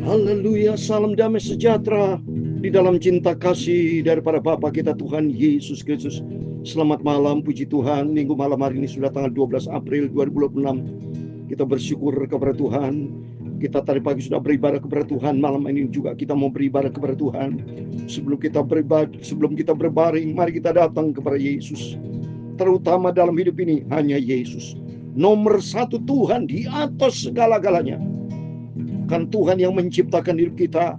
Haleluya, salam damai sejahtera di dalam cinta kasih daripada Bapa kita Tuhan Yesus Kristus. Selamat malam, puji Tuhan. Minggu malam hari ini sudah tanggal 12 April 2026. Kita bersyukur kepada Tuhan. Kita tadi pagi sudah beribadah kepada Tuhan. Malam ini juga kita mau beribadah kepada Tuhan. Sebelum kita berbaring, mari kita datang kepada Yesus. Terutama dalam hidup ini hanya Yesus. Nomor satu Tuhan di atas segala-galanya. Kan Tuhan yang menciptakan hidup kita,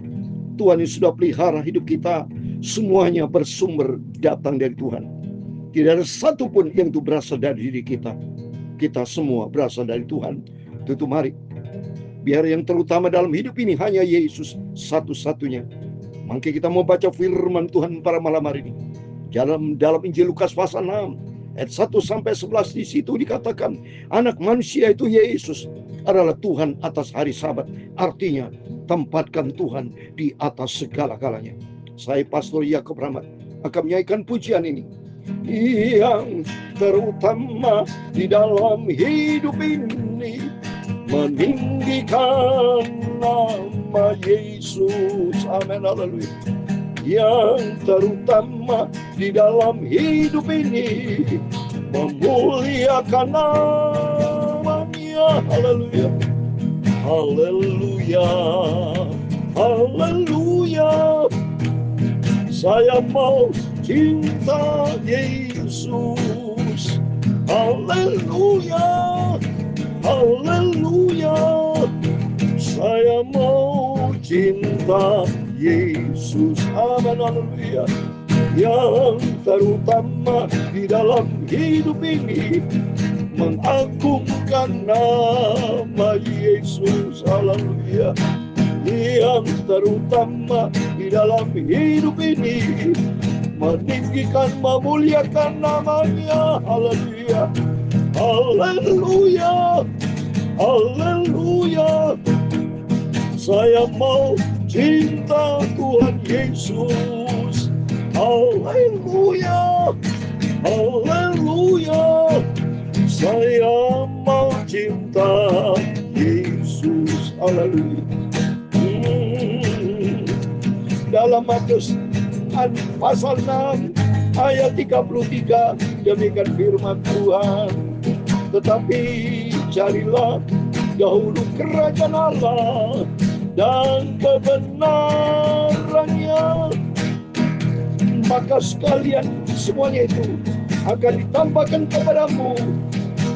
Tuhan yang sudah pelihara hidup kita, semuanya bersumber datang dari Tuhan. Tidak ada satupun yang itu berasal dari diri kita. Kita semua berasal dari Tuhan. Tutup mari. Biar yang terutama dalam hidup ini hanya Yesus satu-satunya. Maka kita mau baca firman Tuhan pada malam hari ini. Dalam Injil Lukas pasal 6 ayat 1-11 di situ dikatakan anak manusia itu Yesus adalah Tuhan atas hari Sabat. Artinya tempatkan Tuhan di atas segala-galanya. Saya Pastor Yakob Rahmat akan menyanyikan pujian ini. Yang terutama di dalam hidup ini meninggikan nama Yesus. Amin, haleluya. Yang terutama di dalam hidup ini memuliakan namanya. Haleluya, haleluya, haleluya. Saya mau cinta Yesus. Haleluya, haleluya. Saya mau cinta Yesus. Amin, haleluya. Yang terutama di dalam hidup ini mengagungkan nama Yesus. Haleluya. Yang terutama di dalam hidup ini meninggikan, memuliakan namanya. Haleluya, haleluya, haleluya. Saya mau cinta Tuhan Yesus. Haleluya, haleluya. Saya mau cinta Yesus. Haleluya. Dalam Matius pasal 6 ayat 33 demikian firman Tuhan. Tetapi carilah dahulu kerajaan Allah dan kebenarannya, maka sekalian semuanya itu akan ditambahkan kepadamu.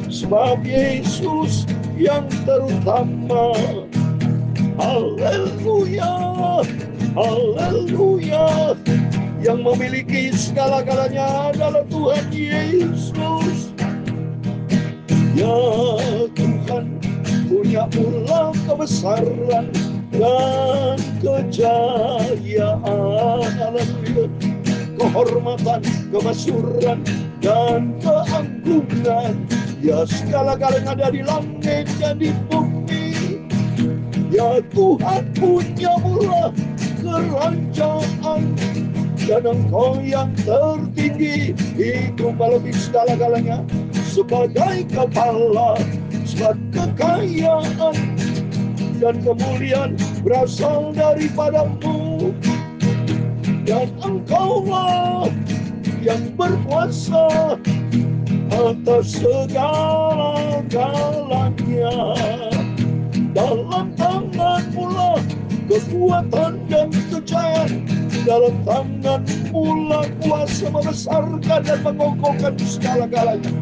Sebab Yesus yang terutama. Haleluya, haleluya. Yang memiliki segala-galanya adalah Tuhan Yesus. Ya Tuhan punya mula kebesaran dan kejayaan. Haleluya. Kehormatan, kemasyhuran dan keagungan. Ya segala-galanya ada di langit dan di bumi. Ya Tuhan punya mula kerajaan, dan Engkau yang tertinggi itu melebihi segala-galanya. Sebagai kepala, sebab kekayaan dan kemuliaan berasal daripadamu, dan Engkaulah yang berkuasa atas segala-galanya. Dalam tangan pula kekuatan dan kejayaan, dalam tangan pula kuasa membesarkan dan mengokohkan segala-galanya.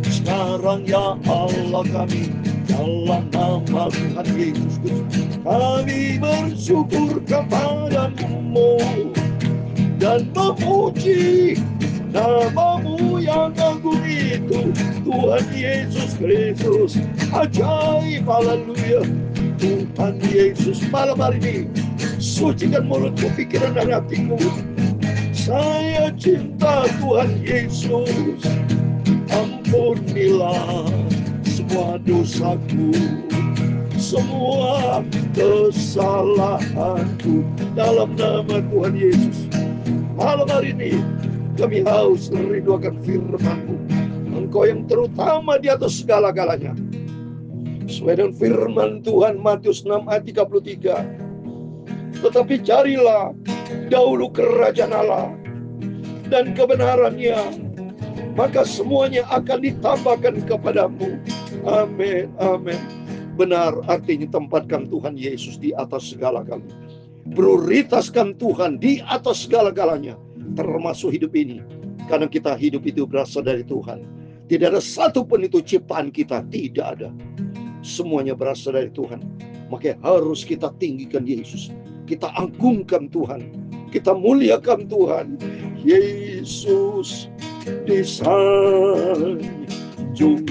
Sekarang ya Allah kami, dalam nama Tuhan Yesus Kristus, kami bersyukur kepadamu dan memuji namamu yang agung itu, Tuhan Yesus Kristus. Ajaib, haleluya. Tuhan Yesus, malam hari ini sucikan mulutku, pikiran dan hatiku. Saya cinta Tuhan Yesus. Ampunilah semua dosaku, semua kesalahanku, dalam nama Tuhan Yesus. Malam hari ini kami haus rindu akan firman-Mu. Engkau yang terutama di atas segala-galanya. Sesuai dengan firman Tuhan Matius 6 ayat 33. Tetapi carilah dahulu kerajaan Allah dan kebenarannya, maka semuanya akan ditambahkan kepadamu. Amin, amin. Benar, artinya tempatkan Tuhan Yesus di atas segala-galanya. Prioritaskan Tuhan di atas segala-galanya, termasuk hidup ini. Karena kita hidup itu berasal dari Tuhan. Tidak ada satupun itu ciptaan kita, tidak ada. Semuanya berasal dari Tuhan. Maka harus kita tinggikan Yesus. Kita agungkan Tuhan. Kita muliakan Tuhan. Yesus disanjung,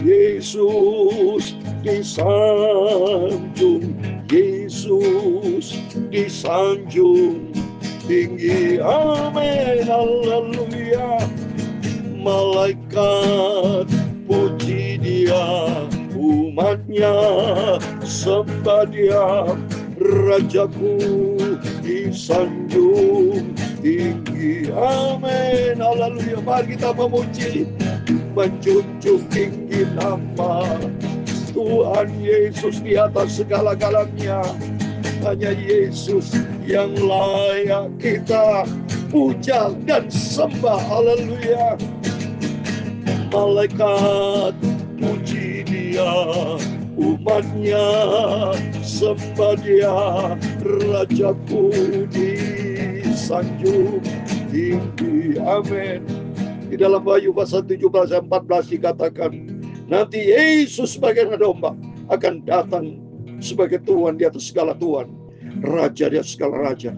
Yesus disanjung, Yesus disanjung tinggi. Amin, haleluya. Malaikat puji Dia, umatnya sembah Dia, Rajaku disanjung tinggi. Amin, haleluya. Mari kita memuji, menjunjung tinggi nama Tuhan Yesus di atas segala-galanya. Hanya Yesus yang layak kita puja dan sembah. Haleluya. Malaikat puji Dia, umatnya sembah Dia, Rajaku disanjung tinggi. Amin. Di dalam Wahyu pasal 17 ayat 14 dikatakan, nanti Yesus sebagai anak domba akan datang sebagai Tuhan di atas segala Tuhan, Raja di atas segala raja.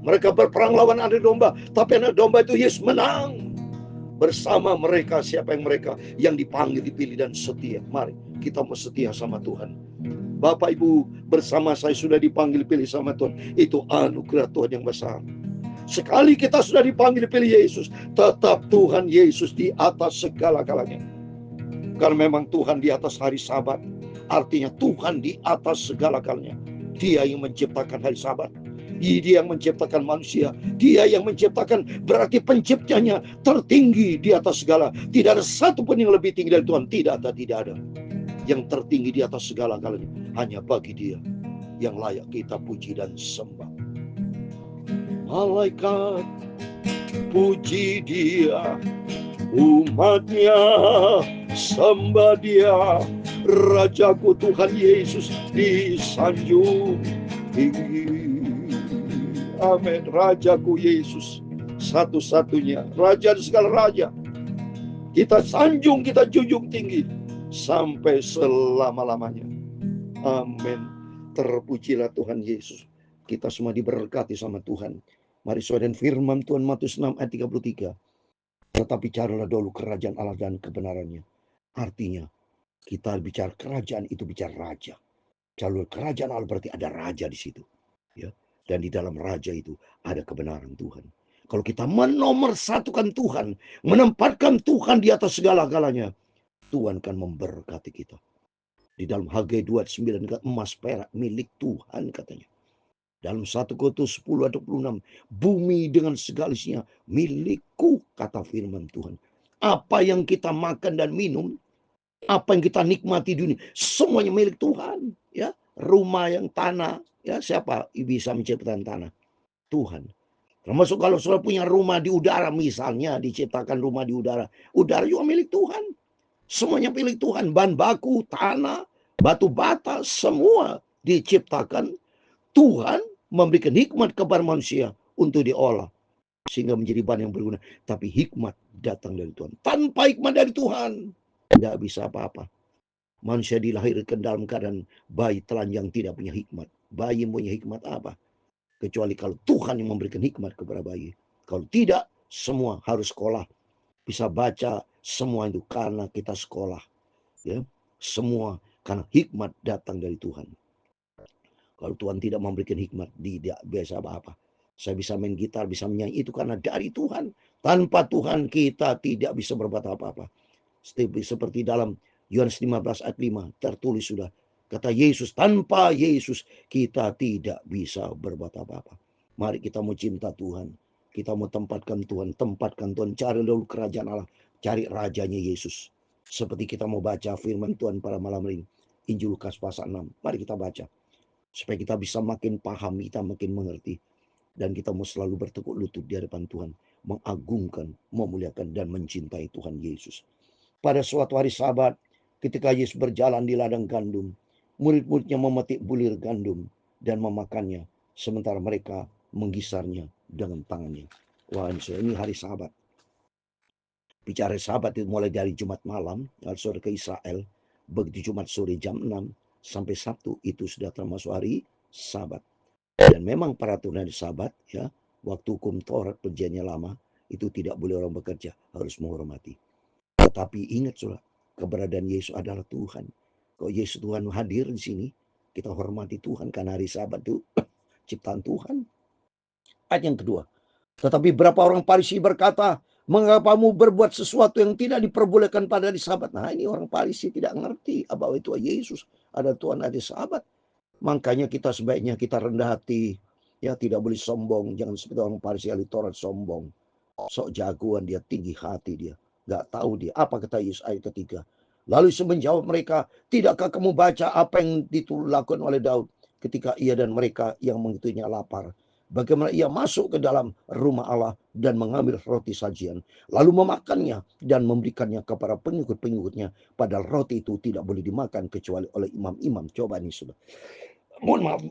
Mereka berperang lawan anak domba, tapi anak domba itu Yesus menang. Bersama mereka, siapa yang mereka? Yang dipanggil, dipilih, dan setia. Mari kita mau setia sama Tuhan. Bapak Ibu, bersama saya sudah dipanggil, pilih sama Tuhan. Itu anugerah Tuhan yang besar. Sekali kita sudah dipanggil, pilih Yesus, tetap Tuhan Yesus di atas segala-galanya. Karena memang Tuhan di atas hari Sabat, artinya Tuhan di atas segala-galanya. Dia yang menciptakan hari Sabat. Dia yang menciptakan manusia. Dia yang menciptakan, berarti penciptanya tertinggi di atas segala. Tidak ada satu pun yang lebih tinggi dari Tuhan. Tidak ada. Yang tertinggi di atas segala-galanya hanya bagi Dia yang layak kita puji dan sembah. Malaikat puji Dia, umatnya sembah Dia, Rajaku Tuhan Yesus disanjung tinggi. Amin. Rajaku Yesus satu-satunya, Raja di segala raja. Kita sanjung, kita junjung tinggi sampai selama-lamanya. Amin. Terpujilah Tuhan Yesus. Kita semua diberkati sama Tuhan. Mari saudara, firman Tuhan Matius 6 ayat 33. Tetapi carilah dahulu kerajaan Allah dan kebenarannya. Artinya, kita bicara kerajaan itu bicara raja. Jalur kerajaan Allah berarti ada raja di situ. Ya. Dan di dalam raja itu ada kebenaran Tuhan. Kalau kita menomorsatukan Tuhan, menempatkan Tuhan di atas segala-galanya, Tuhan akan memberkati kita. Di dalam Hagai 2:9, emas perak milik Tuhan katanya. Dalam 1 Korintus 10:26, bumi dengan segala isinya milikku, kata firman Tuhan. Apa yang kita makan dan minum, apa yang kita nikmati dunia, semuanya milik Tuhan. Ya, rumah yang tanah, ya siapa bisa menciptakan tanah? Tuhan. Termasuk kalau saudara punya rumah di udara misalnya, diciptakan rumah di udara, udara juga milik Tuhan. Semuanya milik Tuhan. Bahan baku, tanah, batu bata, semua diciptakan. Tuhan memberikan hikmat kepada manusia untuk diolah sehingga menjadi bahan yang berguna. Tapi hikmat datang dari Tuhan. Tanpa hikmat dari Tuhan, tidak bisa apa-apa. Manusia dilahirkan dalam keadaan bayi telanjang, tidak punya hikmat. Bayi punya hikmat apa? Kecuali kalau Tuhan yang memberikan hikmat kepada bayi. Kalau tidak, semua harus sekolah. Bisa baca semua itu karena kita sekolah. Ya, semua karena hikmat datang dari Tuhan. Kalau Tuhan tidak memberikan hikmat, tidak biasa apa-apa. Saya bisa main gitar, bisa menyanyi, itu karena dari Tuhan. Tanpa Tuhan kita tidak bisa berbuat apa-apa. Seperti dalam Yohanes 15 ayat 5 tertulis sudah. Kata Yesus, tanpa Yesus kita tidak bisa berbuat apa-apa. Mari kita mau cinta Tuhan. Kita mau tempatkan Tuhan. Tempatkan Tuhan. Cari dulu kerajaan Allah. Cari rajanya Yesus. Seperti kita mau baca firman Tuhan pada malam ini. Injil Lukas pasal 6. Mari kita baca. Supaya kita bisa makin paham, kita makin mengerti. Dan kita mau selalu bertekuk lutut di hadapan Tuhan. Mengagungkan, memuliakan, dan mencintai Tuhan Yesus. Pada suatu hari Sabat, ketika Yesus berjalan di ladang gandum, murid-muridnya memetik bulir gandum dan memakannya, sementara mereka menggisarnya dengan tangannya. Wah, ini hari Sabat. Bicara Sabat itu mulai dari Jumat malam, sore ke Israel, begitu Jumat sore jam 6 sampai Sabtu itu sudah termasuk hari Sabat. Dan memang peraturan di Sabat, ya, waktu hukum Taurat perjanjian lama itu tidak boleh orang bekerja, harus menghormati. Tetapi ingat sudah, keberadaan Yesus adalah Tuhan. Kalau Yesus Tuhan hadir di sini, kita hormati Tuhan karena hari Sabat itu ciptaan Tuhan. Ayat yang kedua. Tetapi berapa orang Farisi berkata, mengapa kamu berbuat sesuatu yang tidak diperbolehkan pada hari Sabat? Nah, ini orang Farisi tidak ngerti bahwa itu Yesus ada Tuhan hari Sabat. Makanya kita sebaiknya kita rendah hati, ya, tidak boleh sombong. Jangan seperti orang Farisi ahli Taurat sombong, sok jagoan dia, tinggi hati dia, nggak tahu dia apa kata Yesus ayat ketiga. Lalu Yesus menjawab mereka, tidakkah kamu baca apa yang dilakukan oleh Daud ketika ia dan mereka yang mengikutinya lapar? Bagaimana ia masuk ke dalam rumah Allah dan mengambil roti sajian, lalu memakannya dan memberikannya kepada pengikut-pengikutnya. Padahal roti itu tidak boleh dimakan kecuali oleh imam-imam. Coba nih sudah. Mohon maaf.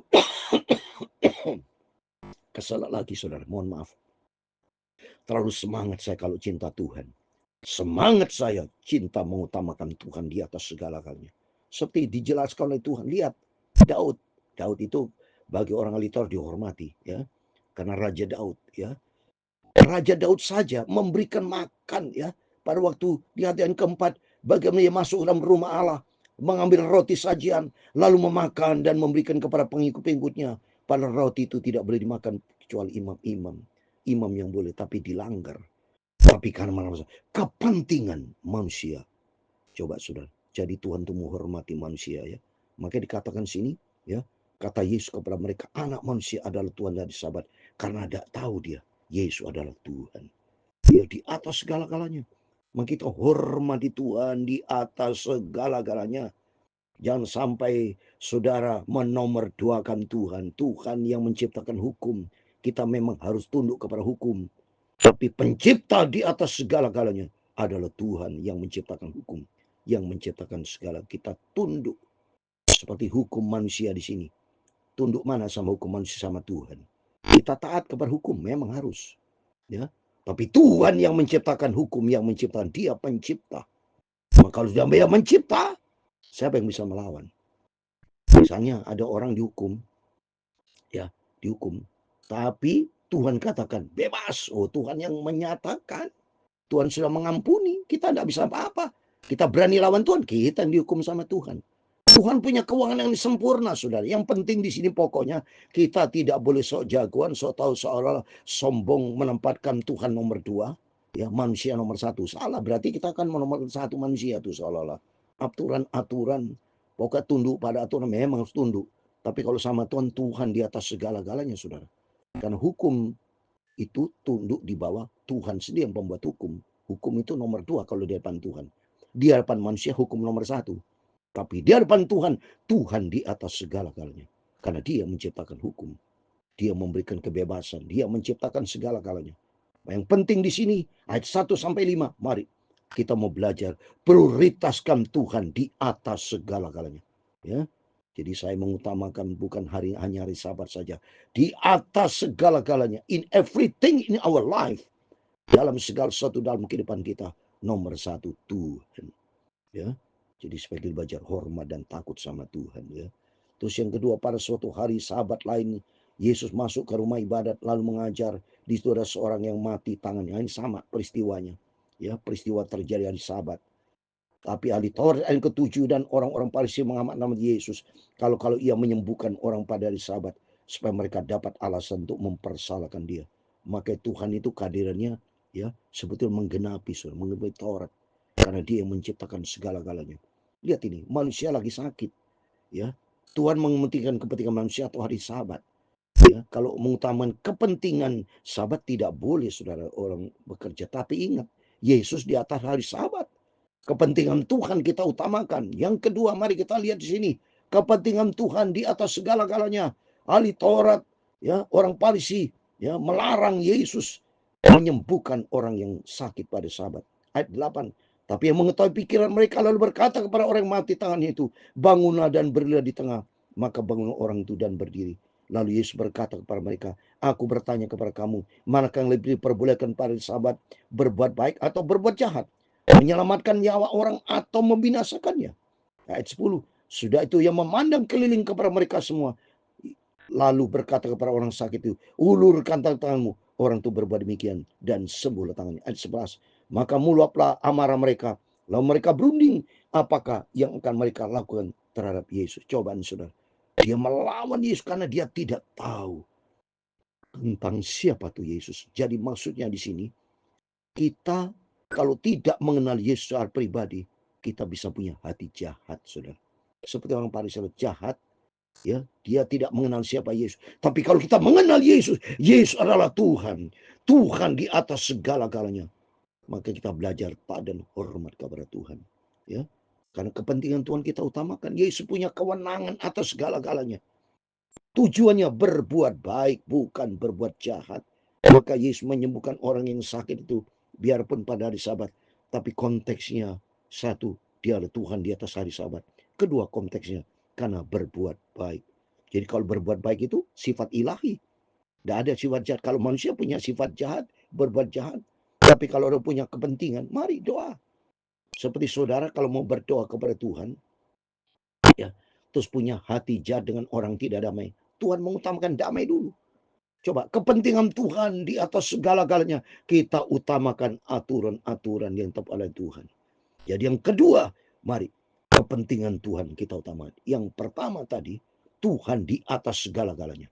Kesalah lagi saudara, mohon maaf. Terlalu semangat saya kalau cinta Tuhan. Semangat saya cinta mengutamakan Tuhan di atas segala-galanya. Seperti dijelaskan oleh Tuhan. Lihat Daud. Daud itu bagi orang ahli Taurat dihormati, ya. Karena Raja Daud, ya. Raja Daud saja memberikan makan, ya, pada waktu di ayat yang keempat, bagaimana ia masuk dalam rumah Allah, mengambil roti sajian, lalu memakan dan memberikan kepada pengikut-pengikutnya. Padahal roti itu tidak boleh dimakan kecuali imam-imam. Imam yang boleh, tapi dilanggar. Tapi karena kepentingan manusia. Coba saudara, jadi Tuhan itu menghormati manusia, ya. Maka dikatakan sini, ya, kata Yesus kepada mereka, anak manusia adalah Tuhan dari Sabat. Karena tidak tahu dia, Yesus adalah Tuhan. Dia di atas segala-galanya. Maka kita hormati Tuhan di atas segala-galanya. Jangan sampai saudara menomorduakan Tuhan. Tuhan yang menciptakan hukum. Kita memang harus tunduk kepada hukum. Tapi pencipta di atas segala-galanya adalah Tuhan yang menciptakan hukum. Yang menciptakan segala. Kita tunduk seperti hukum manusia di sini. Tunduk mana sama hukum manusia sama Tuhan. Kita taat kepada hukum memang harus. Ya. Tapi Tuhan yang menciptakan hukum, yang menciptakan, dia pencipta. Maka kalau dia mencipta, siapa yang bisa melawan? Misalnya ada orang dihukum, ya, dihukum. Tapi Tuhan katakan bebas. Oh, Tuhan yang menyatakan. Tuhan sudah mengampuni. Kita tidak bisa apa-apa. Kita berani lawan Tuhan, kita yang dihukum sama Tuhan. Tuhan punya keuangan yang sempurna, saudara. Yang penting di sini pokoknya kita tidak boleh sok jagoan, sok tahu seolah sombong menempatkan Tuhan nomor 2, ya, manusia nomor 1. Salah, berarti kita akan nomor 1 manusia tuh seolah-olah. Aturan-aturan, pokoknya tunduk pada aturan, memang harus tunduk. Tapi kalau sama Tuhan, Tuhan di atas segala-galanya, saudara. Karena hukum itu tunduk di bawah Tuhan sendiri yang pembuat hukum. Hukum itu nomor 2 kalau di hadapan Tuhan. Di hadapan manusia hukum nomor 1. Tapi di hadapan Tuhan, Tuhan di atas segala-galanya. Karena dia menciptakan hukum. Dia memberikan kebebasan. Dia menciptakan segala-galanya. Yang penting di sini, ayat 1-5. Mari kita mau belajar. Prioritaskan Tuhan di atas segala-galanya. Ya. Jadi saya mengutamakan bukan hanya hari Sabat saja. Di atas segala-galanya. In everything in our life. Dalam segala sesuatu dalam kehidupan kita. Nomor 1 Tuhan. Ya. Jadi supaya kita belajar hormat dan takut sama Tuhan, ya. Terus yang kedua, pada suatu hari Sabat lain, Yesus masuk ke rumah ibadat lalu mengajar. Di situ ada seorang yang mati tangannya. Ini sama peristiwanya. Ya, peristiwa terjadi hari Sabat. Tapi ahli Taurat yang ke-7 dan orang-orang Farisi mengamat nama Yesus. Kalau ia menyembuhkan orang pada hari Sabat. Supaya mereka dapat alasan untuk mempersalahkan dia. Maka Tuhan itu kehadirannya, ya, sebetulnya menggenapi Taurat. Karena dia yang menciptakan segala-galanya. Lihat ini, manusia lagi sakit, ya. Tuhan mementingkan kepentingan manusia atau hari Sabat. Ya, kalau mengutamakan kepentingan Sabat tidak boleh saudara orang bekerja. Tapi ingat, Yesus di atas hari Sabat. Kepentingan Tuhan kita utamakan. Yang kedua, mari kita lihat di sini. Kepentingan Tuhan di atas segala-galanya. Ahli Taurat, ya, orang Farisi, ya, melarang Yesus menyembuhkan orang yang sakit pada Sabat. Ayat 8. Tapi yang mengetahui pikiran mereka lalu berkata kepada orang yang mati tangannya itu, bangunlah dan berdirilah di tengah. Maka bangunlah orang itu dan berdiri. Lalu Yesus berkata kepada mereka, aku bertanya kepada kamu, manakah yang lebih diperbolehkan pada Sabat, berbuat baik atau berbuat jahat? Menyelamatkan nyawa orang atau membinasakannya? Ayat 10. Sudah itu yang memandang keliling kepada mereka semua, lalu berkata kepada orang sakit itu, ulurkan tanganmu. Orang itu berbuat demikian dan sembuhlah tangannya. Ayat 11. Maka meluaplah amarah mereka. Lalu mereka berunding apakah yang akan mereka lakukan terhadap Yesus. Cobaan saudara. Dia melawan Yesus karena dia tidak tahu tentang siapa tuh Yesus. Jadi maksudnya di sini, kita kalau tidak mengenal Yesus secara pribadi, kita bisa punya hati jahat, saudara. Seperti orang Farisi jahat, ya, dia tidak mengenal siapa Yesus. Tapi kalau kita mengenal Yesus, Yesus adalah Tuhan. Tuhan di atas segala-galanya. Maka kita belajar taat dan hormat kepada Tuhan. Ya, karena kepentingan Tuhan kita utamakan. Yesus punya kewenangan atas segala-galanya. Tujuannya berbuat baik, bukan berbuat jahat. Maka Yesus menyembuhkan orang yang sakit itu, biarpun pada hari Sabat. Tapi konteksnya, satu, dia adalah Tuhan di atas hari Sabat. Kedua, konteksnya karena berbuat baik. Jadi kalau berbuat baik itu sifat ilahi. Tidak ada sifat jahat. Kalau manusia punya sifat jahat, berbuat jahat. Tapi kalau orang punya kepentingan, mari doa. Seperti saudara kalau mau berdoa kepada Tuhan, ya, terus punya hati jahat dengan orang tidak damai, Tuhan mengutamakan damai dulu. Coba, kepentingan Tuhan di atas segala-galanya, kita utamakan aturan-aturan yang tepat oleh Tuhan. Jadi yang kedua, mari kepentingan Tuhan kita utamakan. Yang pertama tadi, Tuhan di atas segala-galanya.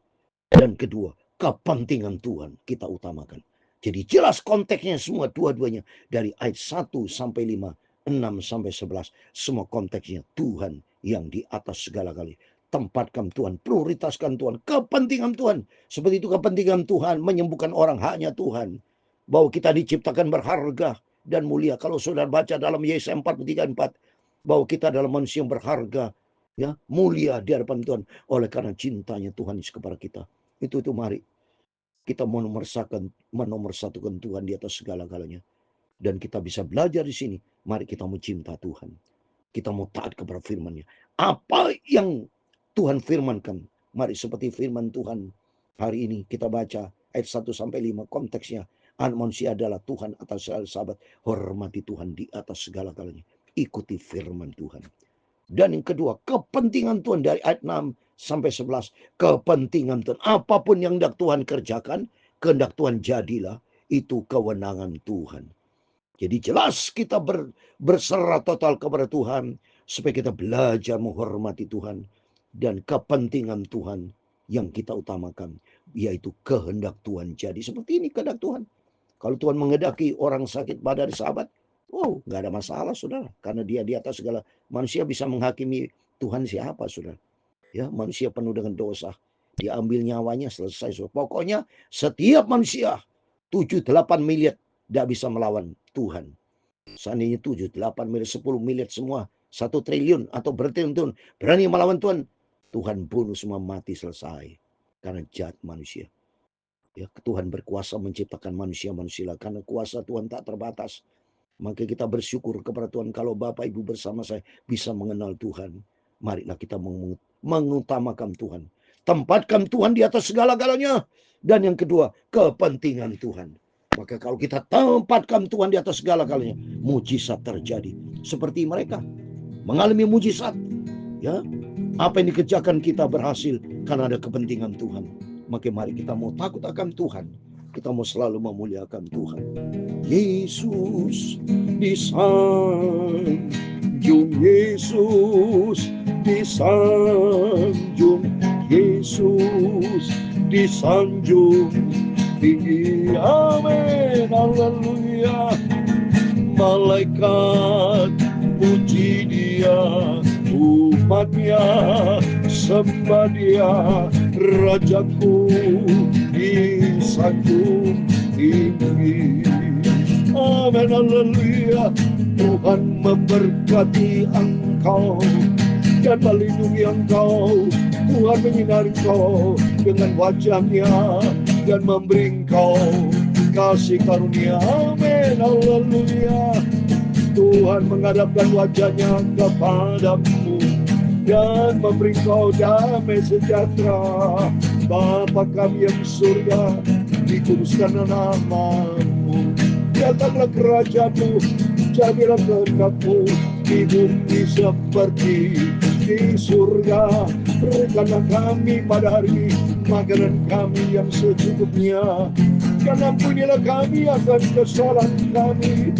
Dan kedua, kepentingan Tuhan kita utamakan. Jadi jelas konteksnya semua dua-duanya. Dari ayat 1 sampai 5, 6 sampai 11. Semua konteksnya Tuhan yang di atas segala-galanya. Tempatkan Tuhan, prioritaskan Tuhan, kepentingan Tuhan. Seperti itu kepentingan Tuhan, menyembuhkan orang hanya Tuhan. Bahwa kita diciptakan berharga dan mulia. Kalau saudara baca dalam Yesaya 43:4, bahwa kita adalah manusia yang berharga, ya, mulia di hadapan Tuhan. Oleh karena cintanya Tuhan kepada kita. Itu mari kita menomorsatukan Tuhan di atas segala-galanya. Dan kita bisa belajar di sini. Mari kita mau cinta Tuhan. Kita mau taat kepada firman-Nya. Apa yang Tuhan firmankan, mari seperti firman Tuhan hari ini kita baca ayat 1 sampai 5 konteksnya. Anak manusia adalah Tuhan atas segala Sabat. Hormati Tuhan di atas segala-galanya. Ikuti firman Tuhan. Dan yang kedua, kepentingan Tuhan dari ayat 6 sampai 11. Kepentingan Tuhan. Apapun yang hendak Tuhan kerjakan, kehendak Tuhan jadilah. Itu kewenangan Tuhan. Jadi jelas kita berserah total kepada Tuhan. Supaya kita belajar menghormati Tuhan. Dan kepentingan Tuhan yang kita utamakan. Yaitu kehendak Tuhan jadi. Seperti ini kehendak Tuhan. Kalau Tuhan menghendaki orang sakit pada hari Sabat, oh, nggak ada masalah, saudara. Karena dia di atas segala. Manusia bisa menghakimi Tuhan siapa, saudara. Ya, manusia penuh dengan dosa. Dia ambil nyawanya, selesai. Saudara. Pokoknya setiap manusia 7-8 miliar tidak bisa melawan Tuhan. Seandainya 7-8 miliar, 10 miliar semua, 1 triliun atau bertriliun berani melawan Tuhan, Tuhan bunuh semua, mati, selesai. Karena jahat manusia. Ya, Tuhan berkuasa menciptakan manusia-manusia. Karena kuasa Tuhan tak terbatas. Maka kita bersyukur kepada Tuhan kalau Bapak Ibu bersama saya bisa mengenal Tuhan. Marilah kita mengutamakan Tuhan. Tempatkan Tuhan di atas segala-galanya. Dan yang kedua, kepentingan Tuhan. Maka kalau kita tempatkan Tuhan di atas segala-galanya, mujizat terjadi. Seperti mereka mengalami mujizat. Ya, apa yang dikerjakan kita berhasil karena ada kepentingan Tuhan. Maka mari kita mau takut akan Tuhan. Kita mau selalu memuliakan Tuhan. Yesus disanjung, Yesus disanjung, Yesus disanjung tinggi. Amin, haleluya. Malaikat puji Dia, umatnya sembah Dia, Rajaku disanjung tinggi. Amin, haleluya. Tuhan memberkati engkau dan melindungi engkau. Tuhan menyinari engkau dengan wajah-Nya dan memberi engkau kasih karunia. Amin. Haleluya. Tuhan menghadapkan wajah-Nya kepadamu dan memberi engkau damai sejahtera. Bapa kami yang di surga, dikuduskan nama-Mu. Datanglah kerajaan-Mu, jadilah kehendak-Mu di bumi seperti di surga. Berikanlah kami pada hari ini makanan kami yang secukupnya, dan ampunilah kami akan kesalahan kami,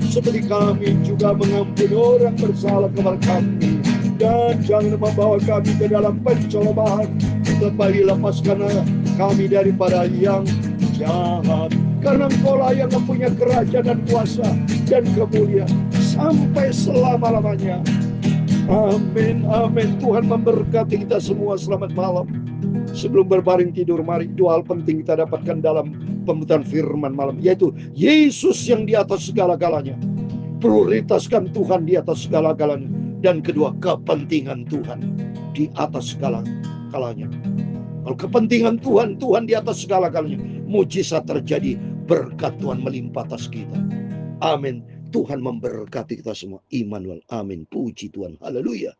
seperti kami juga mengampuni orang bersalah kepada kami. Dan jangan membawa kami ke dalam pencobaan, tetapi lepaskanlah kami daripada yang jahat. Karena Engkau-lah yang mempunyai kerajaan dan kuasa dan kemuliaan sampai selama-lamanya. Amin, amin. Tuhan memberkati kita semua. Selamat malam. Sebelum berbaring tidur, mari dua hal penting kita dapatkan dalam pembukaan firman malam, yaitu Yesus yang di atas segala-galanya. Prioritaskan Tuhan di atas segala-galanya. Dan kedua, kepentingan Tuhan di atas segala-galanya. Kalau kepentingan Tuhan, Tuhan di atas segala-galanya, mujizat terjadi, berkat Tuhan melimpah atas kita. Amin. Tuhan memberkati kita semua. Immanuel. Amin. Puji Tuhan. Haleluya.